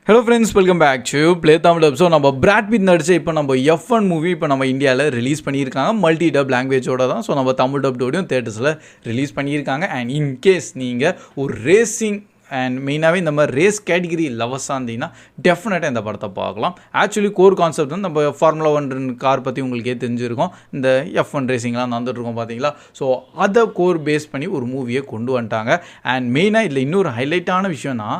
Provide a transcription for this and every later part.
Hello friends, welcome back to play Tamil dub. So நம்ம Brad Pitt நடிச்ச இப்போ நம்ம F1 மூவி இப்போ நம்ம இந்தியாவில் ரிலீஸ் பண்ணியிருக்காங்க. மல்டி டப் லாங்குவேஜோட தான். ஸோ நம்ம தமிழ் டப்டோடையும் தேட்டர்ஸில் ரிலீஸ் பண்ணியிருக்காங்க. அண்ட் இன்கேஸ் நீங்கள் ஒரு ரேசிங் அண்ட் மெயினாகவே இந்த மாதிரி ரேஸ் கேட்டகிரி லவர்ஸாக இருந்தீங்கன்னா டெஃபினட்டாக இந்த படத்தை பார்க்கலாம். ஆக்சுவலி கோர் கான்செப்ட் வந்து நம்ம ஃபார்முலா 1 கார் பற்றி உங்களுக்கே தெரிஞ்சிருக்கும். இந்த F1 ரேசிங்லாம் நடந்துகிட்ருக்கோம் பார்த்தீங்களா. ஸோ அதை கோர் பேஸ் பண்ணி ஒரு மூவியை கொண்டு வந்துட்டாங்க. அண்ட் மெயினாக இதில் இன்னொரு ஹைலைட்டான விஷயம்னா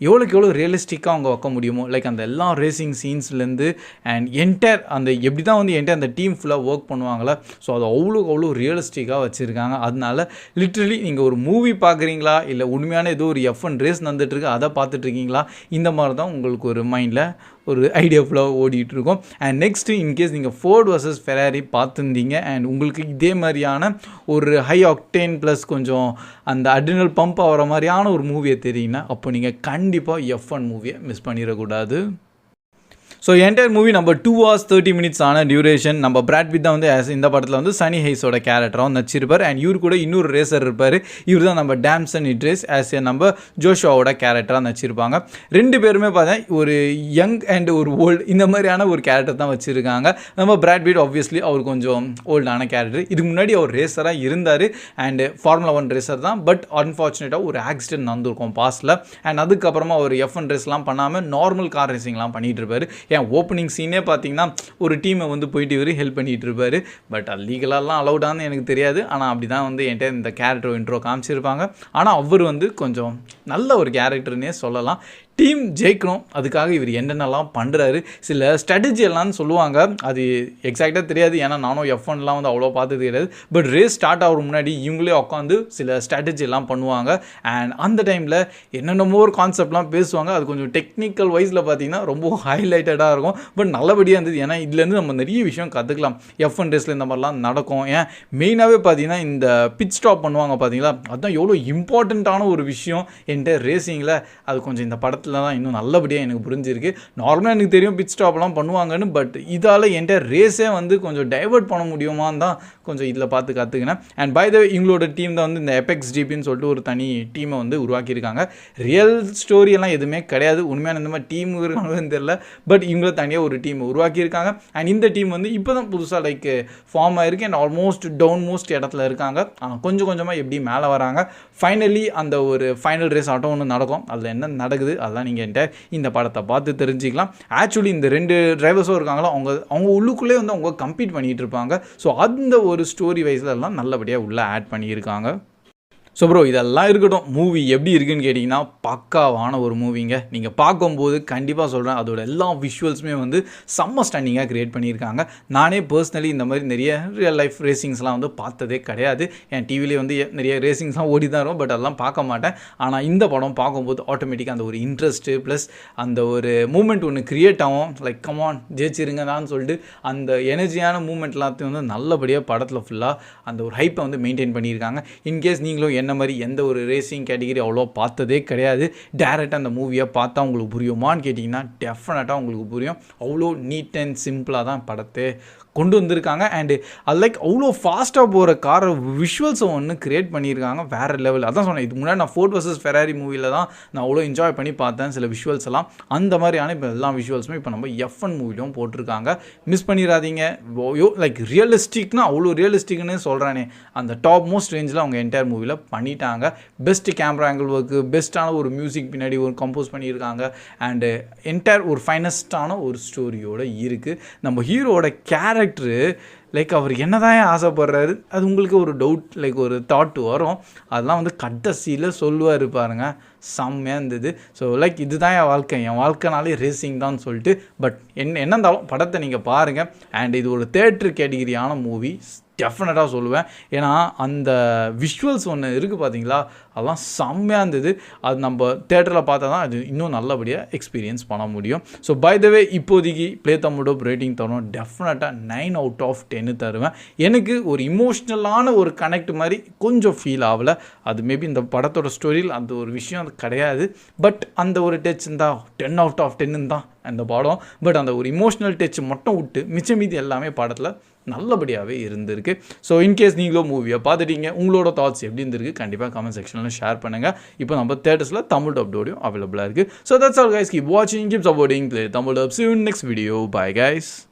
எவ்வளோ ரியலிஸ்டிக்காக அவங்க வைக்க முடியுமோ, லைக் அந்த எல்லா ரேசிங் சீன்ஸ்லேருந்து அண்ட் என்டையர் அந்த எப்படி தான் வந்து என்டையர் அந்த டீம் ஃபுல்லாக ஒர்க் பண்ணுவாங்களே. ஸோ அது அவ்வளோ ரியலிஸ்டிக்காக வச்சுருக்காங்க. அதனால லிட்ரலி நீங்கள் ஒரு மூவி பார்க்குறீங்களா இல்லை உண்மையான ஏதோ ஒரு F1 ரேஸ் நடந்துகிட்ருக்கு அதை பார்த்துட்ருக்கீங்களா, இந்த மாதிரி தான் உங்களுக்கு ஒரு மைண்டில் ஒரு ஐடியா ஃபுல்லாக ஓடிட்டுருக்கோம். அண்ட் நெக்ஸ்ட்டு இன்கேஸ் நீங்கள் ஃபோர்ட் வர்சஸ் ஃபெராரி பார்த்துருந்தீங்க அண்ட் உங்களுக்கு இதே மாதிரியான ஒரு ஹை ஆக்டேன் ப்ளஸ் கொஞ்சம் அந்த அட்ரினல் பம்ப் ஆகிற மாதிரியான ஒரு மூவியை தெரியுங்கன்னா அப்போ நீங்கள் கண்டிப்பாக F1 மூவியை மிஸ் பண்ணிடக்கூடாது. ஸோ என்டையர் மூவி நம்ம 2 hours 30 minutes ஆன டியூரேஷன். நம்ம பிராட் பிட் தான் வந்து இந்த படத்தில் வந்து சனி ஹைஸோட கேரக்டராக நடிச்சிருப்பார். அண்ட் இவர் கூட இன்னொரு ரேசர் இருப்பார். இவர் தான் நம்ம டேம்சன் இட்ரேஸ் ஆஸ் ஏ நம்ம ஜோஷுவாவோட கேரக்டராக நடிச்சிருப்பாங்க. ரெண்டு பேருமே பார்த்தா ஒரு யங் அண்ட் ஒரு ஓல்டு இந்த மாதிரியான ஒரு கேரக்டர் தான் வச்சுருக்காங்க. நம்ம பிராட் பிட் ஆப்வியஸ்லி அவர் கொஞ்சம் ஓல்டான கேரக்டர். இதுக்கு முன்னாடி அவர் ரேசராக இருந்தார் அண்ட் ஃபார்முலா 1 ரேசர் தான். பட் அன்ஃபார்ச்சுனேட்டாக ஒரு ஆக்சிடென்ட் நடந்திருக்கும் பாஸ்டில். அண்ட் அதுக்கப்புறமா அவர் F1 ரேஸ்லாம் பண்ணாமல் நார்மல் கார் ரேசிங்லாம் பண்ணிகிட்டு இருப்பார். ஏன் ஓப்பனிங் சீனே பார்த்தீங்கன்னா ஒரு டீமை வந்து போயிட்டு இவர் ஹெல்ப் பண்ணிகிட்டு இருப்பார். பட் அது லீகலாலாம் அலௌடான்னு எனக்கு தெரியாது. ஆனால் அப்படி தான் வந்து என்கிட்ட இந்த கேரக்டர் இன்ட்ரோ காமிச்சிருப்பாங்க. ஆனால் அவர் வந்து கொஞ்சம் நல்ல ஒரு கேரக்டர்னே சொல்லலாம். டீம் ஜெயிக்கணும், அதுக்காக இவர் என்னென்னலாம் பண்ணுறாரு, சில ஸ்ட்ராட்டஜி எல்லாம்னு சொல்லுவாங்க. அது எக்ஸாக்டாக தெரியாது, ஏன்னா நானும் F1லாம் வந்து அவ்வளோ பார்த்தது கிடையாது. பட் ரேஸ் ஸ்டார்ட் ஆகிற முன்னாடி இவங்களே உட்காந்து சில ஸ்ட்ராட்டஜி எல்லாம் பண்ணுவாங்க. அண்ட் அந்த டைமில் என்னென்னமோ ஒரு கான்செப்ட்லாம் பேசுவாங்க. அது கொஞ்சம் டெக்னிக்கல் வைஸில் பார்த்தீங்கன்னா ரொம்ப ஹைலைட்டடாக இருக்கும். பட் நல்லபடியாக இருந்தது. ஏன்னா இதுலேருந்து நம்ம நிறைய விஷயம் கற்றுக்கலாம். F1 ரேஸில் இந்த மாதிரிலாம் நடக்கும். ஏன் மெயினாகவே பார்த்தீங்கன்னா இந்த பிட் ஸ்டாப் பண்ணுவாங்க பார்த்தீங்களா, அதுதான் எவ்வளோ இம்பார்ட்டண்ட்டான ஒரு விஷயம் என்கிட்ட ரேசிங்கில். அது கொஞ்சம் இந்த படத்தில் தான் இன்னும் நல்லபடியாக எனக்கு புரிஞ்சிருக்கு. நார்மலாக எனக்கு தெரியும் பிட் ஸ்டாப்லாம் பண்ணுவாங்கன்னு. பட் இதால் என்கிட்ட ரேஸே வந்து கொஞ்சம் டைவர்ட் பண்ண முடியுமான்னு தான் கொஞ்சம் இதில் பார்த்து கற்றுக்கினேன். அண்ட் பை த இவங்களோட டீம் தான் வந்து இந்த எபெக்ஸ் ஜிபின்னு சொல்லிட்டு ஒரு தனி டீமை வந்து உருவாக்கியிருக்காங்க. ரியல் ஸ்டோரியெல்லாம் எதுவுமே கிடையாது. உண்மையான இந்த மாதிரி டீம் இருக்காங்கன்னு தெரியல. பட் இவங்கள தனியாக ஒரு டீம் உருவாக்கியிருக்காங்க. அண்ட் இந்த டீம் வந்து இப்போ தான் புதுசாக லைக் ஃபார்ம் ஆகிருக்கு. அண்ட் ஆல்மோஸ்ட் டவுன் மோஸ்ட் இடத்துல இருக்காங்க. ஆனால் கொஞ்சம் கொஞ்சமாக எப்படி மேலே வராங்க. ஃபைனலி அந்த ஒரு ஃபைனல் ரேஸ் ஆட்டம் ஒன்று நடக்கும். அதில் என்ன நடக்குது அதெல்லாம் நீங்கள் இந்த படத்தை பார்த்து தெரிஞ்சுக்கலாம். ஆக்சுவலி இந்த 2 டிரைவர்ஸும் இருக்காங்களோ அவங்க உள்ளுக்குள்ளே வந்து அவங்க கம்பீட் பண்ணிகிட்டு இருப்பாங்க. ஸோ அந்த ஒரு ஸ்டோரி வைஸில் எல்லாம் நல்லபடியாக உள்ளே ஆட் பண்ணியிருக்காங்க. ஸோ ப்ரோ இதெல்லாம் இருக்கட்டும், மூவி எப்படி இருக்குன்னு கேட்டிங்கன்னா பக்காவான ஒரு மூவிங்க. நீங்கள் பார்க்கும்போது கண்டிப்பாக சொல்கிறேன், அதோட எல்லா விஷுவல்ஸுமே வந்து செம்ம ஸ்டன்னிங்காக க்ரியேட் பண்ணியிருக்காங்க. நானே பர்சனலி இந்த மாதிரி நிறைய ரியல் லைஃப் ரேசிங்ஸ்லாம் வந்து பார்த்ததே கிடையாது. என் டிவிலே வந்து நிறைய ரேசிங்ஸ்லாம் ஓடி தான் இருக்கும். பட் அதெல்லாம் பார்க்க மாட்டேன். ஆனால் இந்த படம் பார்க்கும்போது ஆட்டோமேட்டிக்காக அந்த ஒரு இன்ட்ரெஸ்ட்டு ப்ளஸ் அந்த ஒரு மூமெண்ட் ஒன்று க்ரியேட் ஆகும். லைக் கமான் ஜெயிச்சிருங்க தான் சொல்லிட்டு அந்த எனர்ஜியான மூமெண்ட் எல்லாத்தையும் வந்து நல்லபடியாக படத்தில் ஃபுல்லாக அந்த ஒரு ஹைப்பை வந்து மெயின்டைன் பண்ணியிருக்காங்க. இன்கேஸ் நீங்களும் என்ன மாதிரி எந்த ஒரு ரேசிங் கேட்டகிரி அவ்வளோ பார்த்ததே கிடையாது, டேரெக்டாக அந்த மூவியை பார்த்தா உங்களுக்கு புரியுமான்னு கேட்டிங்கன்னா டெஃபினட்டாக உங்களுக்கு புரியும். அவ்வளோ நீட் அண்ட் சிம்பிளாக தான் படத்தை கொண்டு வந்திருக்காங்க. அண்டு அது லைக் அவ்வளோ ஃபாஸ்ட்டாக போகிற காரை விஷுவல்ஸை ஒன்று க்ரியேட் பண்ணியிருக்காங்க வேறு லெவல். அதான் சொன்னேன், இதுக்கு முன்னாடி நான் ஃபோர்ட் வர்சஸ் ஃபெராரி மூவியில் தான் நான் அவ்வளோ என்ஜாய் பண்ணி பார்த்தேன் சில விஷுவல்ஸ் எல்லாம். அந்த மாதிரியான இப்போ எல்லா விஷுவல்ஸுமே இப்போ நம்ம F1 மூவிலும் போட்டிருக்காங்க. மிஸ் பண்ணிடாதீங்க. லைக் ரியலிஸ்டிக்னா அவ்வளோ ரியலிஸ்டிக்னு சொல்கிறானே, அந்த டாப் மோஸ்ட் ரேஞ்சில் அவங்க என்டையர் மூவியில் பண்ணிட்டாங்க. பெஸ்ட் கேமரா ஆங்கிள் ஒர்க்கு, பெஸ்ட்டான ஒரு மியூசிக் பின்னாடி ஒரு கம்போஸ் பண்ணியிருக்காங்க. அண்டு என்டையர் ஒரு ஃபைனஸ்டான ஒரு ஸ்டோரியோடு இருக்குது. நம்ம ஹீரோட கேரக்டர் லைக் அவர் என்ன தான் ஆசைப்படுறாரு அது உங்களுக்கு ஒரு டவுட் லைக் ஒரு தாட் வரும். அதெல்லாம் வந்து கடைசியில் சொல்லுவார் பாருங்க, செம்மையாக இருந்தது. ஸோ லைக் இதுதான் என் வாழ்க்கைனாலே ரேசிங் தான் சொல்லிட்டு. பட் என்ன இருந்தாலும் படத்தை நீங்கள் பாருங்கள். அண்ட் இது ஒரு தியேட்டர் கேட்டகிரியான மூவி டெஃபினட்டாக சொல்லுவேன். ஏன்னா அந்த விஷுவல்ஸ் ஒன்று இருக்குது பார்த்தீங்களா, அதெல்லாம் செம்மையாக இருந்தது. அது நம்ம தேட்டரில் பார்த்தா தான் அது இன்னும் நல்லபடியாக எக்ஸ்பீரியன்ஸ் பண்ண முடியும். ஸோ பை த வே இப்போதைக்கு ப்ளே தமிழோட ரேட்டிங் தரும் டெஃபினட்டாக 9 out of 10 தருவேன். எனக்கு ஒரு இமோஷ்னலான ஒரு கனெக்ட் மாதிரி கொஞ்சம் ஃபீல் ஆகலை. அது மேபி இந்த படத்தோட ஸ்டோரியில் அந்த ஒரு விஷயம் அது கிடையாது. பட் அந்த ஒரு டச் இருந்தால் 10 out of 10 தான் அந்த படம். பட் அந்த ஒரு இமோஷ்னல் டச் மட்டும் விட்டு மிச்சம் மீதி எல்லாமே படத்தில் நல்லபடியாகவே இருந்திருக்கு. ஸோ இன்கேஸ் நீங்களும் மூவியை பார்த்துட்டீங்க, உங்களோட தாட்ஸ் எப்படி இருந்திருக்கு கண்டிப்பாக கமெண்ட் செக்ஷனில் ஷேர் பண்ணுங்கள். இப்போ நம்ம தேட்டர்ஸில் தமிழ் டப்டோடையும் அவைலபிளாக இருக்குது. So that's all guys, keep வாட்சிங், keep supporting Play Tamil Dub. See you in next video. Bye guys.